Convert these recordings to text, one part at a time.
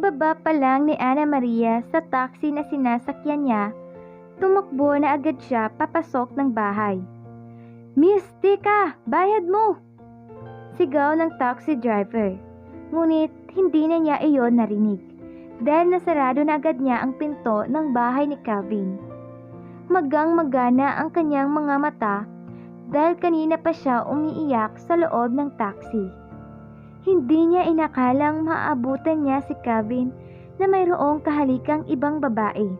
Pagbaba pa lang ni Ana Maria sa taxi na sinasakyan niya, tumakbo na agad siya papasok ng bahay. "Miss, teka! Bayad mo!" Sigaw ng taxi driver. Ngunit hindi na niya iyon narinig dahil nasarado na agad niya ang pinto ng bahay ni Calvin. Magang-magana ang kanyang mga mata dahil kanina pa siya umiiyak sa loob ng taxi. Hindi niya inakalang maaabutan niya si Calvin na mayroong kahalikang ibang babae.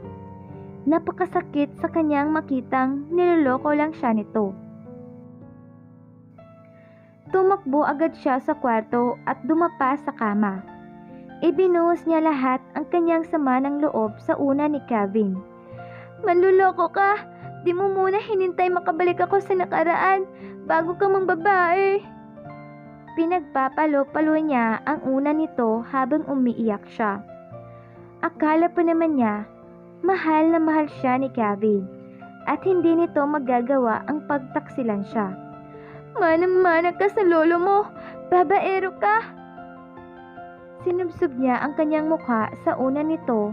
Napakasakit sa kanyang makitang niloloko lang siya nito. Tumakbo agad siya sa kwarto at dumapa sa kama. Ibinuhos niya lahat ang kanyang sama ng loob sa una ni Calvin. "Manluloko ka! Di mo muna hinintay makabalik ako sa nakaraan bago ka mang babae." Pinagpapalo-palo niya ang una nito habang umiiyak siya. Akala pa naman niya, mahal na mahal siya ni Calvin at hindi nito magagawa ang pagtaksilan siya. "Manang-mana ka sa lolo mo! Babaero ka!" Sinubsob niya ang kanyang mukha sa una nito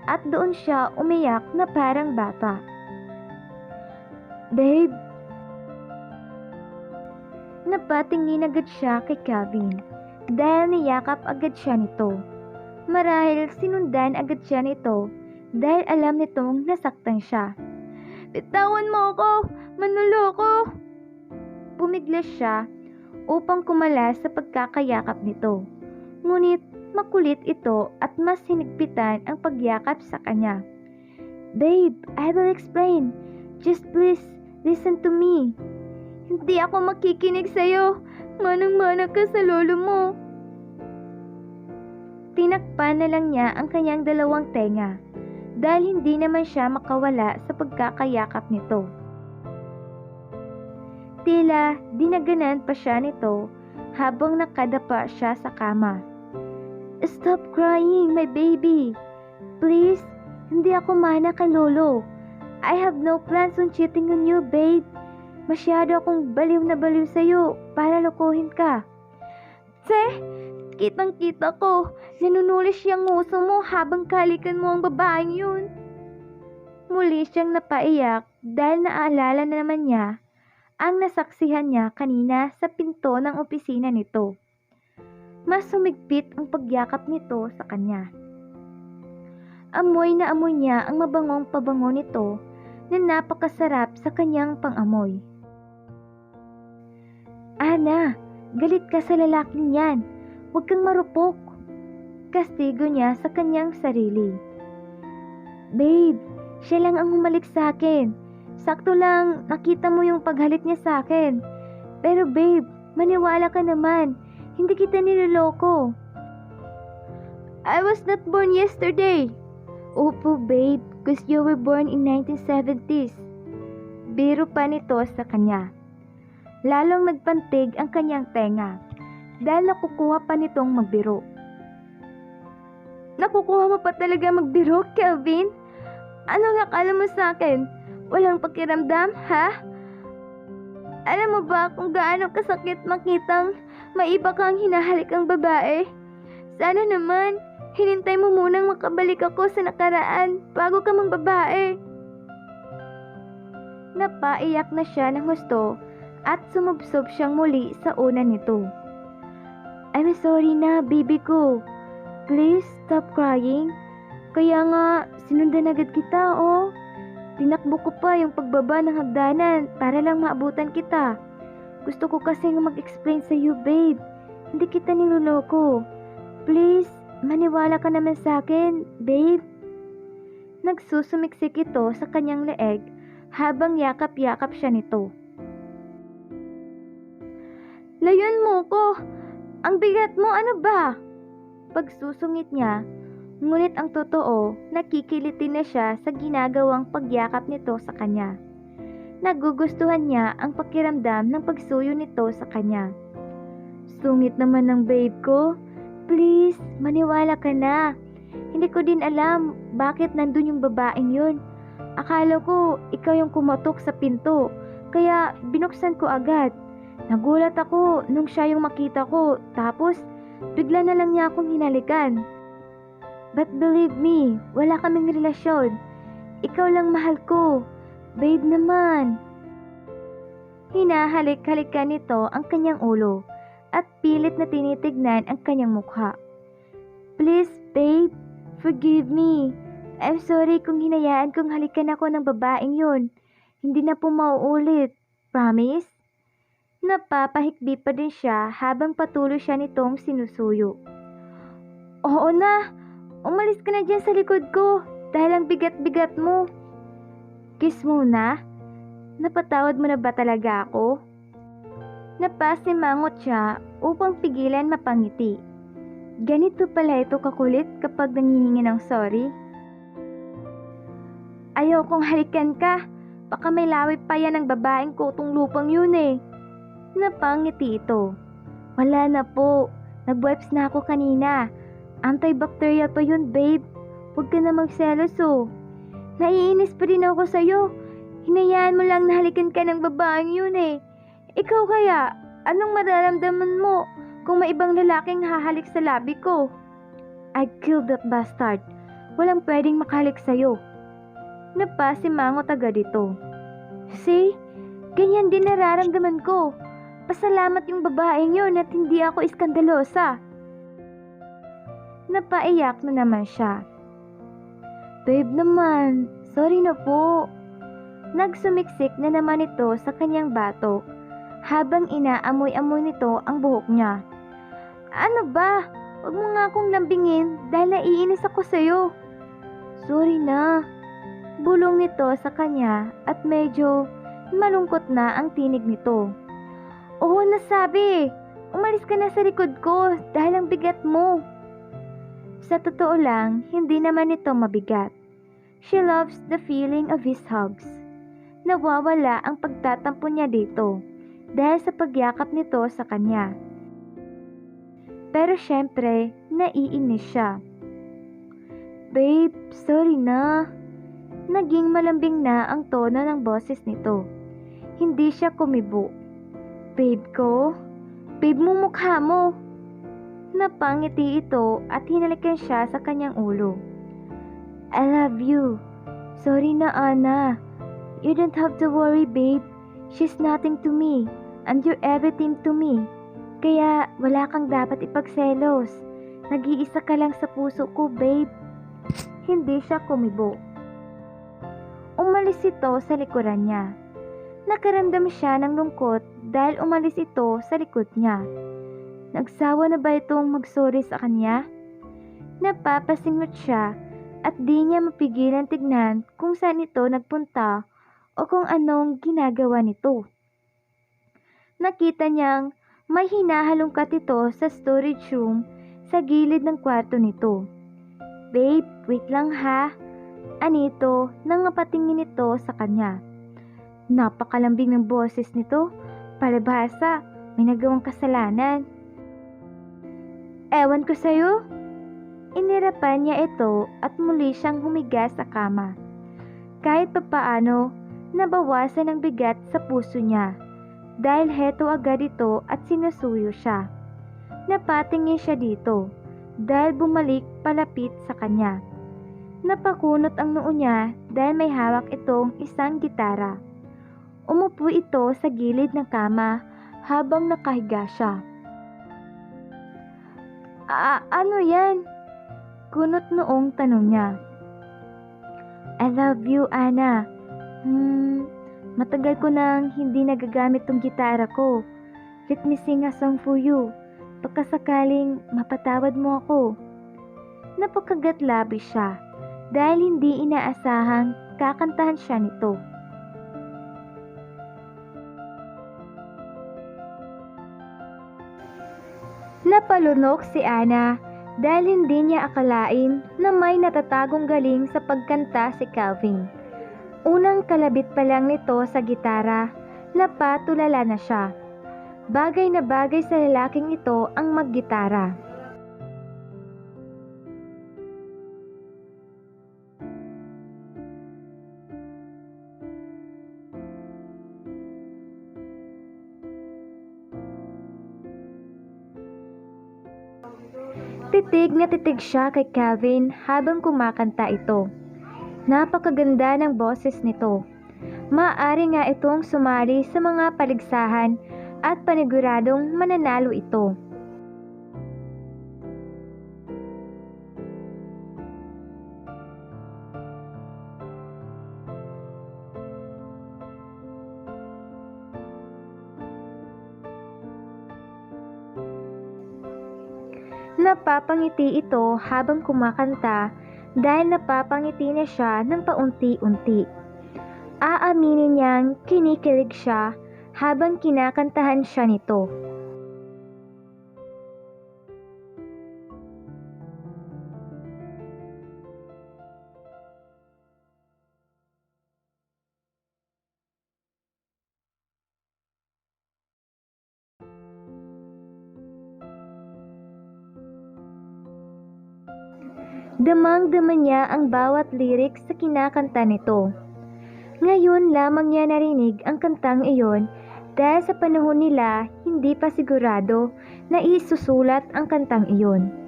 at doon siya umiyak na parang bata. "Babe." Napatingin agad siya kay Calvin dahil niyakap agad siya nito. Marahil sinundan agad siya nito dahil alam nitong nasaktan siya. "Bitawan mo ako! Manloloko!" Pumiglas siya upang kumalas sa pagkakayakap nito. Ngunit makulit ito at mas hinigpitan ang pagyakap sa kanya. "Babe, I will explain. Just please, listen to me." "Hindi ako makikinig sa'yo. Manang-mana ka sa lolo mo." Tinakpan na lang niya ang kanyang dalawang tenga dahil hindi naman siya makawala sa pagkakayakap nito. Tila dinaganan pa siya nito habang nakadapa siya sa kama. "Stop crying, my baby. Please, hindi ako mana kay lolo. I have no plans on cheating on you, babe. Masyado akong baliw na baliw sa'yo para lokohin ka." "Tse, kitang-kita ko. Nanunulis yung nguso mo habang kalikan mo ang babaeng yun." Muli siyang napaiyak dahil naaalala na naman niya ang nasaksihan niya kanina sa pinto ng opisina nito. Mas humigpit ang pagyakap nito sa kanya. Amoy na amoy niya ang mabangong pabango nito na napakasarap sa kanyang pang-amoy. "Ana, galit ka sa lalaking yan. Huwag kang marupok." Kastigo niya sa kanyang sarili. "Babe, siya lang ang humalik sa akin. Sakto lang nakita mo yung paghalik niya sa akin. Pero babe, maniwala ka naman. Hindi kita niloloko." "I was not born yesterday." "Opo babe, because you were born in 1970s. Biro pa nito sa kanya. Lalong nagpantig ang kanyang tenga dahil nakukuha pa nitong magbiro. "Nakukuha mo pa talaga magbiro, Calvin? Anong akala mo sa akin? Walang pakiramdam, ha? Alam mo ba kung gaano kasakit makitang may iba kang hinahalikang babae? Sana naman, hinintay mo munang makabalik ako sa nakaraan bago ka mang babae." Napaiyak na siya ng husto at sumubsob siyang muli sa una nito. "I'm sorry na, baby ko. Please stop crying. Kaya nga, sinundan agad kita, oh. Tinakbo ko pa yung pagbaba ng hagdanan para lang maabutan kita. Gusto ko kasing mag-explain sa iyo, babe. Hindi kita niloloko. Please, maniwala ka naman sa akin, babe." Nagsusumiksik ito sa kanyang leeg habang yakap-yakap siya nito. "Layuan mo ko! Ang bigat mo, ano ba?" Pagsusungit niya. Ngunit ang totoo, nakikiliti na siya sa ginagawang pagyakap nito sa kanya. Nagugustuhan niya ang pakiramdam ng pagsuyo nito sa kanya. "Sungit naman ng babe ko. Please, maniwala ka na. Hindi ko din alam bakit nandun yung babaeng yun. Akala ko ikaw yung kumatok sa pinto, kaya binuksan ko agad. Nagulat ako nung siya yung makita ko, tapos bigla na lang niya akong hinalikan." But believe me, wala kaming relasyon. Ikaw lang mahal ko. Babe naman. Hinahalik-halikan nito ang kanyang ulo at pilit na tinitignan ang kanyang mukha. Please, babe, forgive me. I'm sorry kung hinayaan kong halikan ako ng babaeng yun. Hindi na po mauulit. Promise? Napapahikbi pa din siya habang patuloy siya nitong sinusuyo. Oo na, umalis ka na dyan sa likod ko dahil ang bigat-bigat mo. Kiss muna. Napatawad mo na ba talaga ako? Napasimangot siya upang pigilan mapangiti. Ganito pala ito kakulit kapag nangihingi ng sorry. Ayaw kong halikan ka. Baka may lawit pa yan ng babaeng kutong lupang yun eh. Napangiti ito. Wala na po. Nag-wipes na ako kanina. Antibacterial pa yun, babe. Huwag ka na magselos oh. Naiinis pa din ako sa'yo. Hinayaan mo lang na halikan ka ng babaeng yun eh. Ikaw kaya, anong mararamdaman mo kung may ibang lalaking hahalik sa labi ko? I'd kill that bastard. Walang pwedeng makahalik sa'yo. Napasimangot agad ito. See? Ganyan din nararamdaman ko. Pasalamat yung babaeng yun at hindi ako iskandalosa. Napaiyak na naman siya. Babe naman, sorry na po. Nagsumiksik na naman ito sa kanyang batok habang inaamoy-amoy nito ang buhok niya. Ano ba? Huwag mo nga akong lambingin dahil naiinis ako sa'yo. Sorry na. Bulong nito sa kanya at medyo malungkot na ang tinig nito. Oo, nasabi. Umalis ka na sa likod ko dahil ang bigat mo. Sa totoo lang, hindi naman ito mabigat. She loves the feeling of his hugs. Nawawala ang pagtatampo niya dito dahil sa pagyakap nito sa kanya. Pero syempre, naiinis siya. Babe, sorry na. Naging malambing na ang tono ng boses nito. Hindi siya kumibo. Babe ko? Babe mo mukha mo. Napangiti ito at hinalikan siya sa kanyang ulo. I love you. Sorry na, Ana. You don't have to worry, babe. She's nothing to me and you're everything to me. Kaya wala kang dapat ipagselos. Nag-iisa ka lang sa puso ko, babe. Hindi siya kumibo. Umalis ito sa likuran niya. Nakaramdam siya ng lungkot dahil umalis ito sa likod niya. Nagsawa na ba itong magsorry sa kanya? Napapasingot siya at di niya mapigilan tignan kung saan ito nagpunta o kung anong ginagawa nito. Nakita niyang may hinahalungkat ito sa storage room sa gilid ng kwarto nito. Babe, wait lang ha. Anito nang napatingin ito sa kanya. Napakalambing ng boses nito. Palibhasa, may nagawang kasalanan. Ewan ko sa'yo. Inirapan niya ito at muli siyang humiga sa kama. Kahit papaano, nabawasan ang bigat sa puso niya. Dahil heto agad ito at sinusuyo siya. Napatingin siya dito dahil bumalik palapit sa kanya. Napakunot ang noo niya dahil may hawak itong isang gitara. Umupo ito sa gilid ng kama habang nakahiga siya. Ano yan? Kunot noong tanong niya. I love you, Ana. Matagal ko nang hindi nagagamit tong gitara ko. Let me sing a song for you. Pagkasakaling mapatawad mo ako. Napakagatlabi siya dahil hindi inaasahang kakantahan siya nito. Napalunok si Ana dahil hindi niya akalain na may natatagong galing sa pagkanta si Calvin. Unang kalabit pa lang nito sa gitara, napatulala na siya. Bagay na bagay sa lalaking ito ang maggitara. Titig na titig siya kay Calvin habang kumakanta ito. Napakaganda ng boses nito. Maaari nga itong sumali sa mga paligsahan at paniguradong mananalo ito. Napapangiti ito habang kumakanta dahil napapangiti na siya ng paunti-unti. Aaminin niyang kinikilig siya habang kinakantahan siya nito. Damang-dama niya ang bawat lyrics sa kinakanta nito. Ngayon lamang niya narinig ang kantang iyon dahil sa panahon nila hindi pa sigurado na isusulat ang kantang iyon.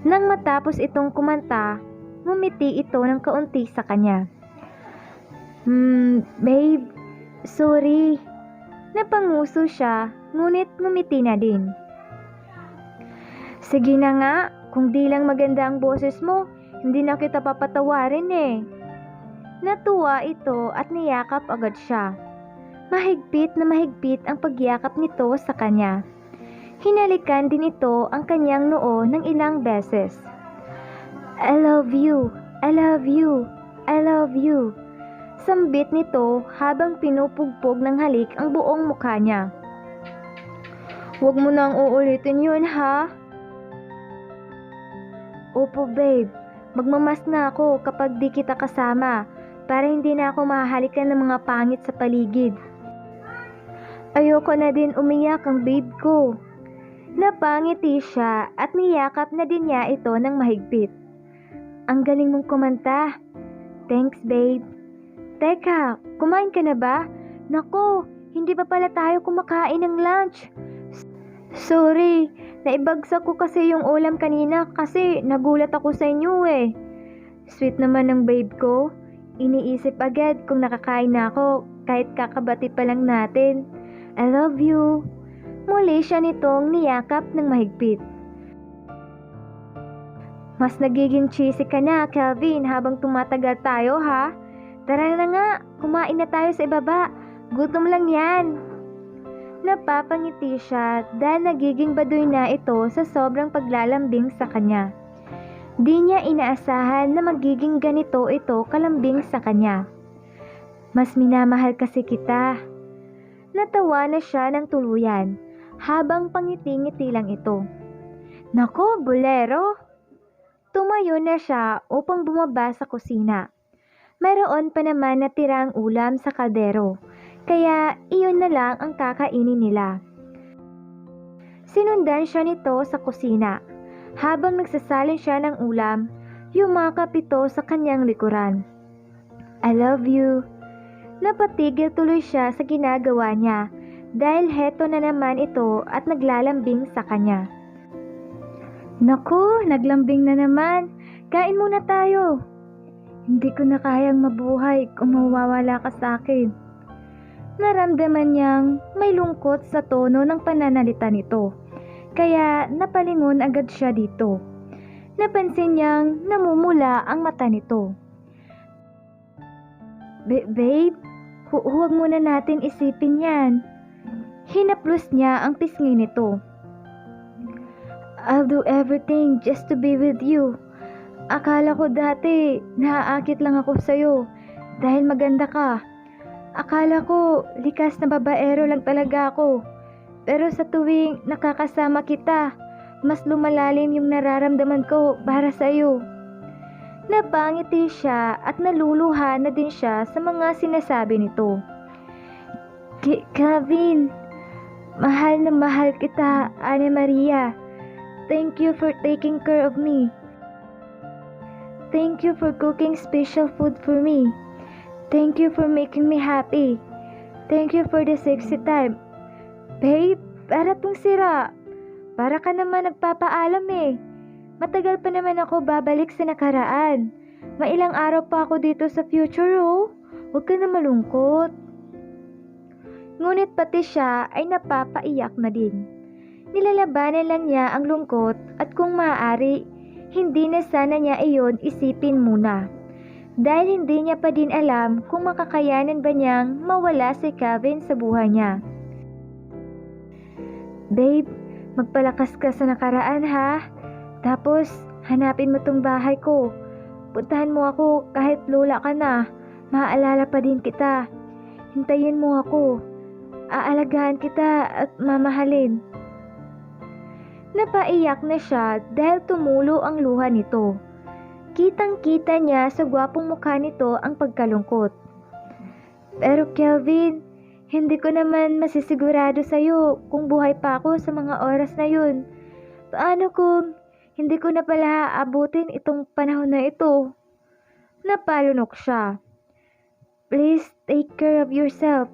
Nang matapos itong kumanta, ngumiti ito ng kaunti sa kanya. Babe, sorry. Napanguso siya, ngunit ngumiti na din. Sige na nga, kung di lang maganda ang boses mo, hindi na kita papatawarin eh. Natuwa ito at niyakap agad siya. Mahigpit na mahigpit ang pagyakap nito sa kanya. Hinalikan din ito ang kanyang noo ng ilang beses. I love you, I love you, I love you. Sambit nito habang pinupugpog ng halik ang buong mukha niya. Huwag mo nang uulitin yun ha? Opo babe, magmamas na ako kapag di kita kasama para hindi na ako mahalikan ng mga pangit sa paligid. Ayoko na din umiyak ang babe ko. Napangiti siya at niyakap na din niya ito ng mahigpit. Ang galing mong kumanta. Thanks babe. Teka, kumain ka na ba? Nako, hindi pa pala tayo kumakain ng lunch. Sorry, naibagsak ko kasi yung ulam kanina kasi nagulat ako sa inyo eh. Sweet naman ng babe ko. Iniisip agad kung nakakain na ako kahit kakabati pa lang natin. I love you. Muli siya nitong niyakap ng mahigpit. Mas nagiging cheesy ka na, Calvin, habang tumatagal tayo ha? Tara na nga, kumain na tayo sa ibaba. Gutom lang yan. Napapangiti siya dahil nagiging baduy na ito sa sobrang paglalambing sa kanya. Di niya inaasahan na magiging ganito ito kalambing sa kanya. Mas minamahal kasi kita. Natawa na siya ng tuluyan. Habang pangiti-ngiti lang ito. Nako, bolero! Tumayo na siya upang bumaba sa kusina. Mayroon pa naman na tirang ulam sa kaldero, kaya iyon na lang ang kakainin nila. Sinundan siya nito sa kusina. Habang nagsasalin siya ng ulam, yumakap ito sa kanyang likuran. I love you. Napatigil tuloy siya sa ginagawa niya. Dahil heto na naman ito at naglalambing sa kanya. Naku, naglambing na naman. Kain muna tayo. Hindi ko na kayang mabuhay kung mawawala ka sa akin. Naramdaman niyang may lungkot sa tono ng pananalita nito. Kaya napalingon agad siya dito. Napansin niyang namumula ang mata nito. Babe, huwag muna natin isipin yan. Hinaplos niya ang pisngi nito. I'll do everything just to be with you. Akala ko dati naaakit lang ako sa'yo dahil maganda ka. Akala ko likas na babaero lang talaga ako. Pero sa tuwing nakakasama kita, mas lumalalim yung nararamdaman ko para sa'yo. Napangiti siya at naluluha na din siya sa mga sinasabi nito. Calvin, Mahal na mahal kita, Ana Maria. Thank you for taking care of me. Thank you for cooking special food for me. Thank you for making me happy. Thank you for the sexy time. Babe, para tong sira. Para ka naman nagpapaalam eh. Matagal pa naman ako babalik sa nakaraan. Mailang araw pa ako dito sa future oh. Huwag ka na malungkot. Ngunit pati siya ay napapaiyak na din. Nilalabanan lang niya ang lungkot at kung maaari, hindi na sana niya iyon isipin muna. Dahil hindi niya pa din alam kung makakayanan ba niyang mawala si Calvin sa buhay niya. Babe, magpalakas ka sa nakaraan ha. Tapos, hanapin mo tong bahay ko. Puntahan mo ako kahit lula ka na. Maaalala pa din kita. Hintayin mo ako. Aalagaan kita at mamahalin. Napaiyak na siya dahil tumulo ang luha nito. Kitang-kita niya sa gwapong mukha nito ang pagkalungkot. Pero Kelvin, hindi ko naman masisigurado sa'yo kung buhay pa ako sa mga oras na yun. Paano kung hindi ko na pala aabutin itong panahon na ito? Napalunok siya. Please take care of yourself.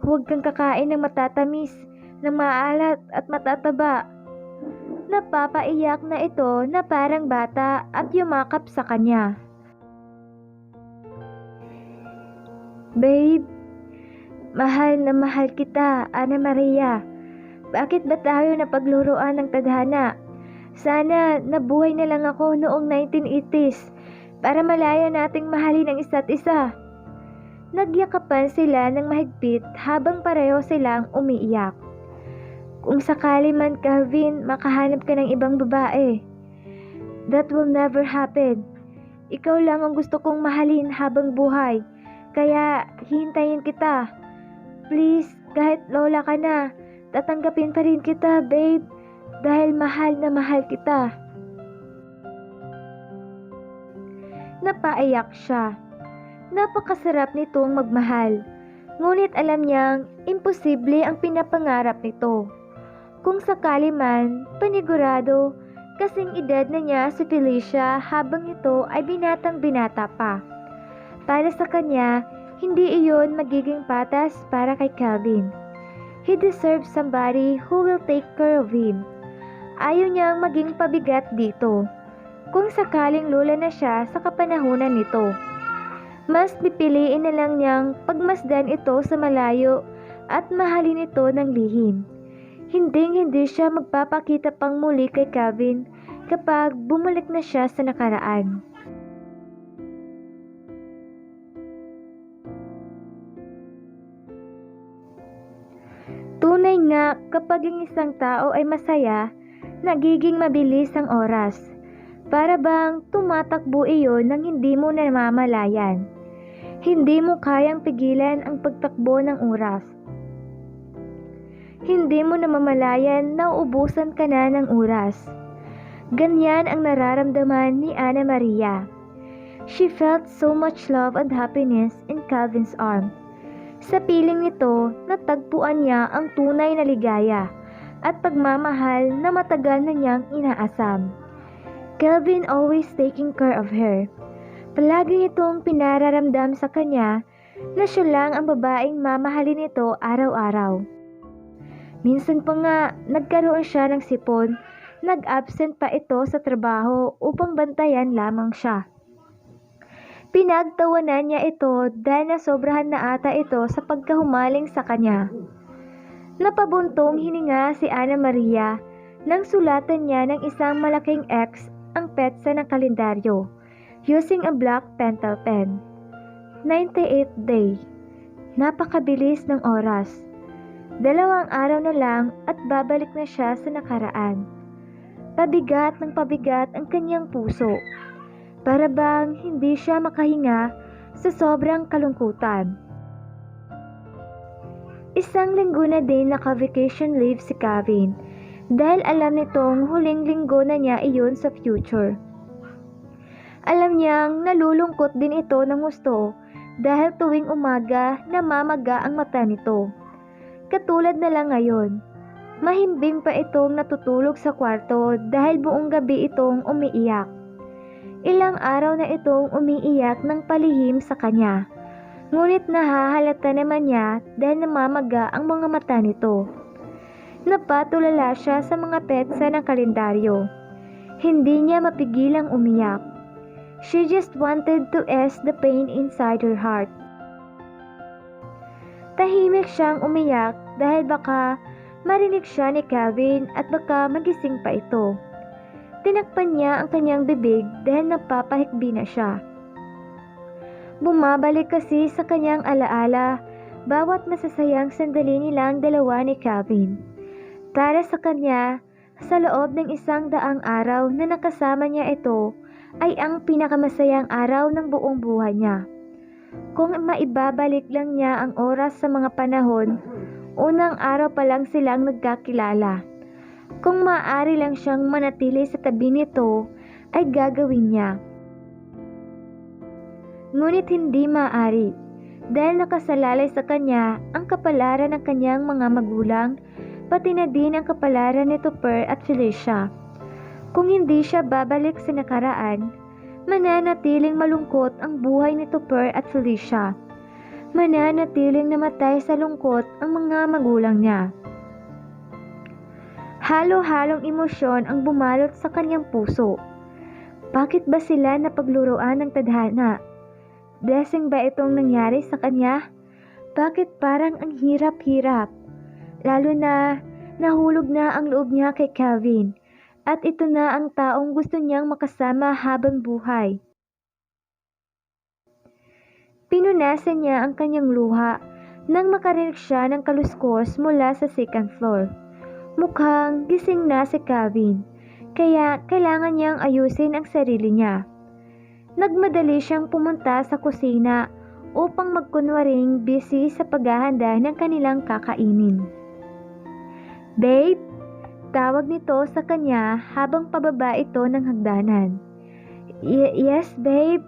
Huwag kang kakain ng matatamis, ng maalat at matataba. Napapaiyak na ito na parang bata at yumakap sa kanya. Babe, mahal na mahal kita, Ana Maria. Bakit ba tayo napagluruan ng tadhana? Sana nabuhay na lang ako noong 1980s para malaya nating mahalin ang isa't isa. Nagyakapan sila ng mahigpit habang pareho silang umiiyak. Kung sakali man, Calvin, makahanap ka ng ibang babae. That will never happen. Ikaw lang ang gusto kong mahalin habang buhay. Kaya, hihintayin kita. Please, kahit lola ka na, tatanggapin pa rin kita, babe. Dahil mahal na mahal kita. Napaiyak siya. Napakasarap nitong magmahal. Ngunit alam niyang imposible ang pinapangarap nito. Kung sakali man, panigurado, kasing edad na niya si Felicia habang ito ay binatang-binata pa. Para sa kanya, hindi iyon magiging patas para kay Calvin. He deserves somebody who will take care of him. Ayaw niyang maging pabigat dito. Kung sakaling lula na siya sa kapanahunan nito, mas pipiliin na lang niyang pagmasdan ito sa malayo at mahalin ito ng lihim. Hindi siya magpapakita pang muli kay Calvin kapag bumalik na siya sa nakaraan. Tunay nga kapag ang isang tao ay masaya, nagiging mabilis ang oras. Para bang tumatakbo iyon nang hindi mo namamalayan. Hindi mo kayang pigilan ang pagtakbo ng oras. Hindi mo namamalayan na uubusan ka na ng oras. Ganyan ang nararamdaman ni Ana Maria. She felt so much love and happiness in Calvin's arms. Sa piling nito, natagpuan niya ang tunay na ligaya at pagmamahal na matagal na niyang inaasam. Calvin always taking care of her. Palagi itong pinararamdam sa kanya na siya lang ang babaeng mamahalin nito araw-araw. Minsan pa nga, nagkaroon siya ng sipon, nag-absent pa ito sa trabaho upang bantayan lamang siya. Pinagtawanan niya ito dahil nasobrahan na ata ito sa pagkahumaling sa kanya. Napabuntong hininga si Ana Maria nang sulatan niya ng isang malaking X ang petsa ng kalendaryo using a black pentel pen. 98th day. Napakabilis ng oras. 2 araw na lang at babalik na siya sa nakaraan. Pabigat ng pabigat ang kanyang puso. Para bang hindi siya makahinga sa sobrang kalungkutan. Isang linggo na din naka-vacation leave si Calvin dahil alam nitong huling linggo na niya iyon sa future. Alam niyang nalulungkot din ito ng gusto dahil tuwing umaga namamaga ang mata nito. Katulad na lang ngayon, Mahimbing pa itong natutulog sa kwarto dahil buong gabi itong umiiyak. Ilang araw na itong umiiyak ng palihim sa kanya. Ngunit nahahalata naman niya dahil namamaga ang mga mata nito. Napatulala siya sa mga petsa ng kalendaryo. Hindi niya mapigilang umiyak. She just wanted to ease the pain inside her heart. Tahimik siyang umiyak dahil baka marinig siya ni Calvin at baka magising pa ito. Tinakpan niya ang kanyang bibig dahil napapahikbi na siya. Bumabalik kasi sa kanyang alaala bawat masasayang sandali nilang dalawa ni Calvin. Para sa kanya, sa loob ng 100 araw na nakasama niya ito ay ang pinakamasayang araw ng buong buhay niya. Kung maibabalik lang niya ang oras sa mga panahon, unang araw pa lang silang nagkakilala. Kung maaari lang siyang manatili sa tabi nito, ay gagawin niya. Ngunit hindi maaari, dahil nakasalalay sa kanya ang kapalaran ng kanyang mga magulang, pati na din ang kapalaran ni Tupper at Felicia. Kung hindi siya babalik sa nakaraan, mananatiling malungkot ang buhay ni Tupper at Felicia. Mananatiling namatay sa lungkot ang mga magulang niya. Halo-halong emosyon ang bumalot sa kanyang puso. Bakit ba sila napagluruan ng tadhana? Blessing ba itong nangyari sa kanya? Bakit parang ang hirap-hirap? Lalo na nahulog na ang loob niya kay Calvin at ito na ang taong gusto niyang makasama habang buhay. Pinunasan niya ang kanyang luha nang makarinig siya ng kaluskos mula sa second floor. Mukhang gising na si Calvin, kaya kailangan niyang ayusin ang sarili niya. Nagmadali siyang pumunta sa kusina upang magkunwaring busy sa paghahanda ng kanilang kakainin. "Babe," tawag nito sa kanya habang pababa ito ng hagdanan. Yes, babe.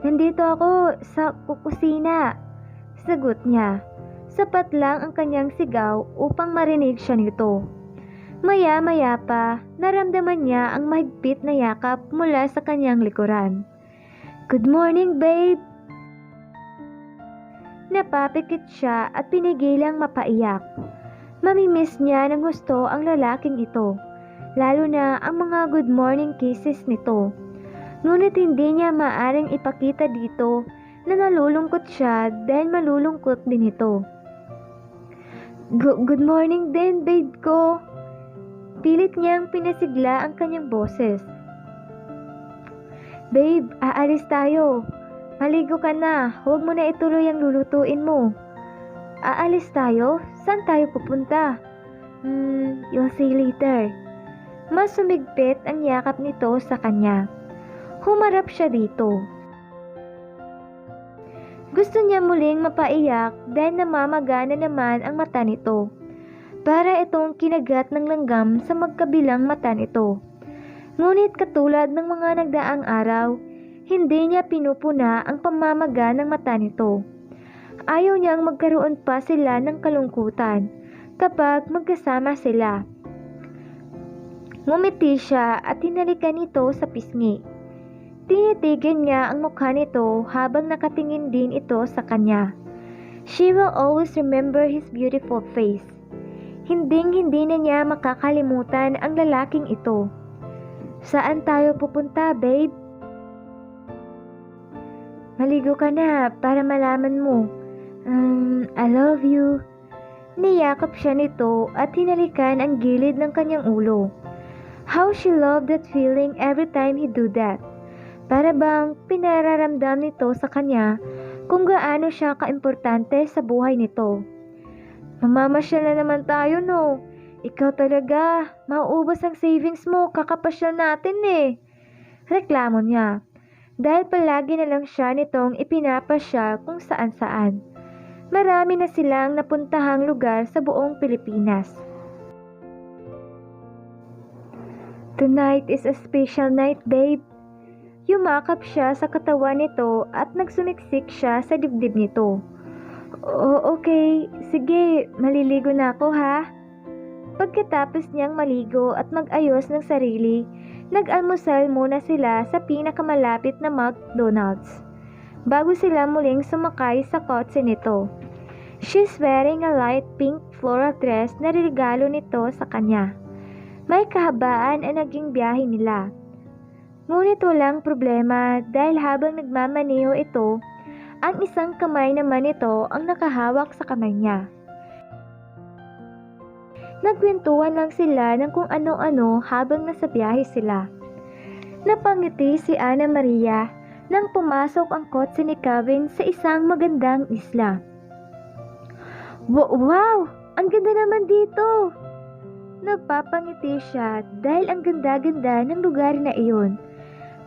Nandito ako sa kusina," sagot niya. Sapat lang ang kanyang sigaw upang marinig siya nito. Maya-maya pa, naramdaman niya ang mahigpit na yakap mula sa kanyang likuran. "Good morning, babe." Napapikit siya at pinigilang mapaiyak. Mamimiss niya ng gusto ang lalaking ito, lalo na ang mga good morning kisses nito. Ngunit hindi niya maaring ipakita dito na nalulungkot siya dahil malulungkot din ito. Good morning din, babe ko." Pilit niyang pinasigla ang kanyang boses. "Babe, aalis tayo. Maligo ka na, huwag mo na ituloy ang lulutuin mo." "Aalis tayo? Saan tayo pupunta?" You'll see later." Mas sumigpit ang yakap nito sa kanya. Humarap siya dito. Gusto niya muling mapaiyak dahil namamagana naman ang mata nito. Para itong kinagat ng langgam sa magkabilang mata nito. Ngunit katulad ng mga nagdaang araw, hindi niya pinupuna ang pamamaga ng mata nito. Ayaw niyang magkaroon pa sila ng kalungkutan kapag magkasama sila. Ngumiti siya at hinalikan nito sa pisngi. Tinitigil niya ang mukha nito habang nakatingin din ito sa kanya. She will always remember his beautiful face. Hinding-hindi na niya makakalimutan ang lalaking ito. "Saan tayo pupunta, babe?" "Maligo ka na para malaman mo. I love you." Niyakap siya nito at hinalikan ang gilid ng kanyang ulo. How she loved that feeling every time he do that. Para bang pinararamdam nito sa kanya kung gaano siya kaimportante sa buhay nito. "Mamamasyal na naman tayo, no? Ikaw talaga, mauubos ang savings mo, kakapasyal natin eh." Reklamo niya, dahil palagi na lang siya nitong ipinapasyal kung saan-saan. Marami na silang napuntahang lugar sa buong Pilipinas. "Tonight is a special night, babe." Yumakap siya sa katawan nito at nagsumiksik siya sa dibdib nito. "Okay, sige, maliligo na ako ha." Pagkatapos niyang maligo at mag-ayos ng sarili, nag-almusal muna sila sa pinakamalapit na McDonald's bago sila muling sumakay sa kotse nito. She's wearing a light pink floral dress na regalo nito sa kanya. May kahabaan ang naging biyahe nila. Ngunit walang problema dahil habang nagmamaneho ito, ang isang kamay naman ito ang nakahawak sa kamay niya. Nagkwentuhan lang sila ng kung ano-ano habang nasa biyahe sila. Napangiti si Ana Maria nang pumasok ang kotse ni Kevin sa isang magandang isla. Wow! Ang ganda naman dito! Nagpapangiti siya dahil ang ganda-ganda ng lugar na iyon.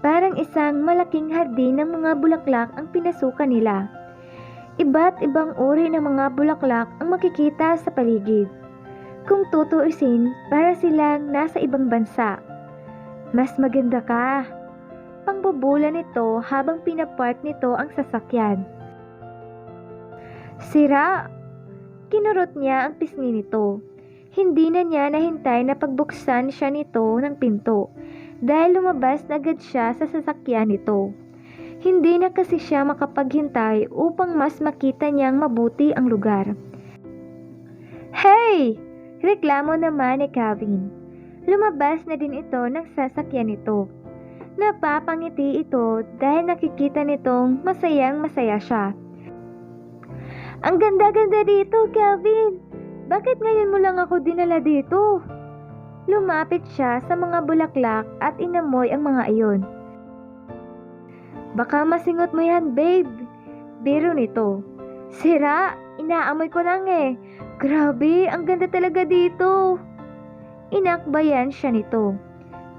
Parang isang malaking hardin ng mga bulaklak ang pinasukan nila. Iba't ibang uri ng mga bulaklak ang makikita sa paligid. Kung tutuusin, para silang nasa ibang bansa. Mas maganda ka. Pangbubula nito habang pinapark nito ang sasakyan. Sira! Kinurot niya ang pisngi nito. Hindi na niya nahintay na pagbuksan siya nito ng pinto dahil lumabas na agad siya sa sasakyan nito. Hindi na kasi siya makapaghintay upang mas makita niyang mabuti ang lugar. Hey! Reklamo naman ni Kevin. Lumabas na din ito ng sasakyan nito. Napapangiti ito dahil nakikita nitong masayang-masaya siya. Ang ganda-ganda dito, Kevin! Bakit ngayon mo lang ako dinala dito? Lumapit siya sa mga bulaklak at inamoy ang mga iyon. Baka masingot mo yan, babe. Biro nito. Sira, inaamoy ko lang eh. Grabe, ang ganda talaga dito. Inakbayan siya nito.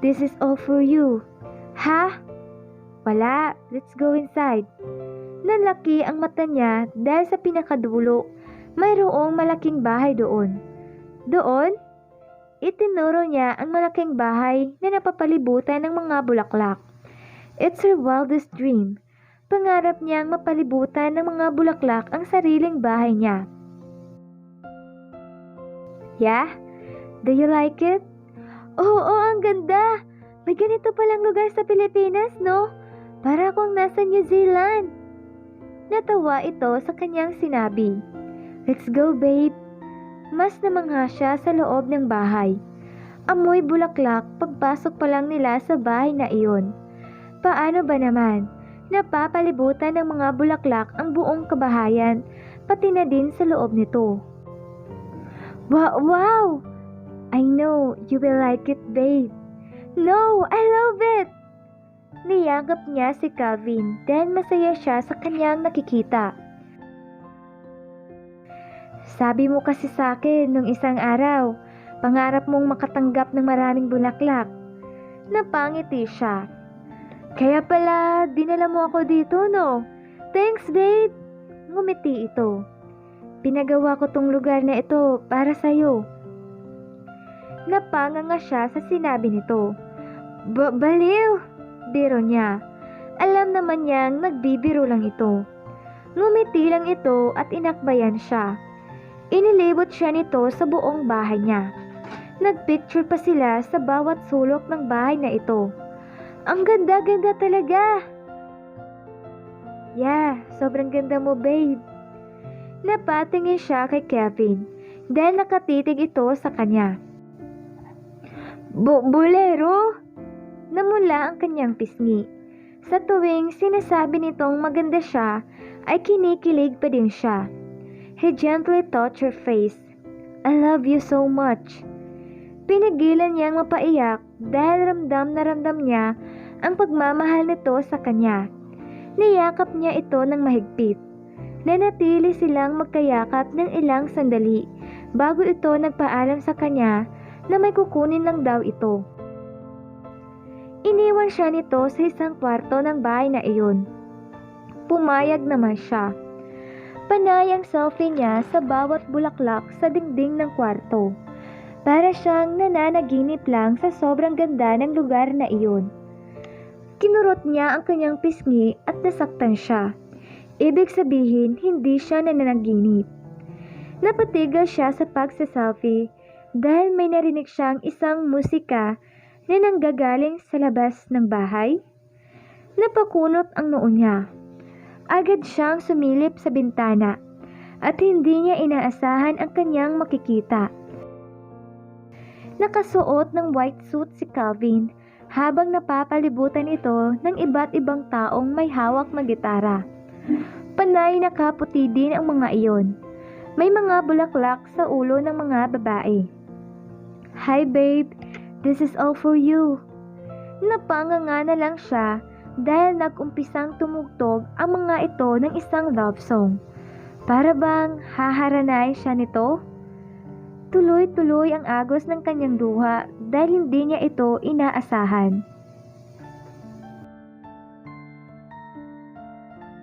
This is all for you. Ha? Wala, let's go inside. Nalaki ang mata niya dahil sa pinakadulo, mayroong malaking bahay doon. Doon? Itinuro niya ang malaking bahay na napapalibutan ng mga bulaklak. It's her wildest dream. Pangarap niyang mapalibutan ng mga bulaklak ang sariling bahay niya. Yeah? Do you like it? Oo, ang ganda! May ganito palang lugar sa Pilipinas, no? Para akong nasa New Zealand. Natawa ito sa kanyang sinabi. Let's go, babe. Mas namangha siya sa loob ng bahay. Amoy bulaklak pagpasok pa lang nila sa bahay na iyon. Paano ba naman? Napapalibutan ng mga bulaklak ang buong kabahayan, pati na din sa loob nito. Wow! I know you will like it, babe. No, I love it! Niyagap niya si Kevin dahil masaya siya sa kanyang nakikita. Sabi mo kasi sa akin nung isang araw, pangarap mong makatanggap ng maraming bulaklak. Napangiti siya. Kaya pala, dinala mo ako dito, no? Thanks, babe! Ngumiti ito. Pinagawa ko tong lugar na ito para sa'yo. Napanganga siya sa sinabi nito. Baliw! Biro niya. Alam naman niyang nagbibiro lang ito. Ngumiti lang ito at inakbayan siya. Inilibot siya nito sa buong bahay niya. Nagpicture pa sila sa bawat sulok ng bahay na ito. Ang ganda-ganda talaga! Yeah, sobrang ganda mo, babe. Napatingin siya kay Kevin dahil nakatitig ito sa kanya. Bolero? Namula ang kanyang pisngi. Sa tuwing sinasabi nitong maganda siya, ay kinikilig pa din siya. He gently touched her face. I love you so much. Pinigilan niyang mapaiyak dahil ramdam na ramdam niya ang pagmamahal nito sa kanya. Niyakap niya ito ng mahigpit. Nanatili silang magkayakap ng ilang sandali bago ito nagpaalam sa kanya na may kukunin lang daw ito. Iniwan siya nito sa isang kwarto ng bahay na iyon. Pumayag naman siya. Panay ang selfie niya sa bawat bulaklak sa dingding ng kwarto. Para siyang nananaginip lang sa sobrang ganda ng lugar na iyon. Kinurot niya ang kanyang pisngi at nasaktan siya. Ibig sabihin, hindi siya nananaginip. Napatigal siya sa pagsaselfie dahil may narinig siyang isang musika na nanggagaling sa labas ng bahay. Napakunot ang noo niya. Agad siyang sumilip sa bintana at hindi niya inaasahan ang kanyang makikita. Nakasuot ng white suit si Calvin habang napapalibutan ito ng iba't ibang taong may hawak na gitara. Panay nakaputi din ang mga iyon. May mga bulaklak sa ulo ng mga babae. "Hi babe, this is all for you." Napanganga na lang siya dahil nag-umpisang tumugtog ang mga ito ng isang love song. Para bang haharanay siya nito? Tuloy-tuloy ang agos ng kanyang luha dahil hindi niya ito inaasahan.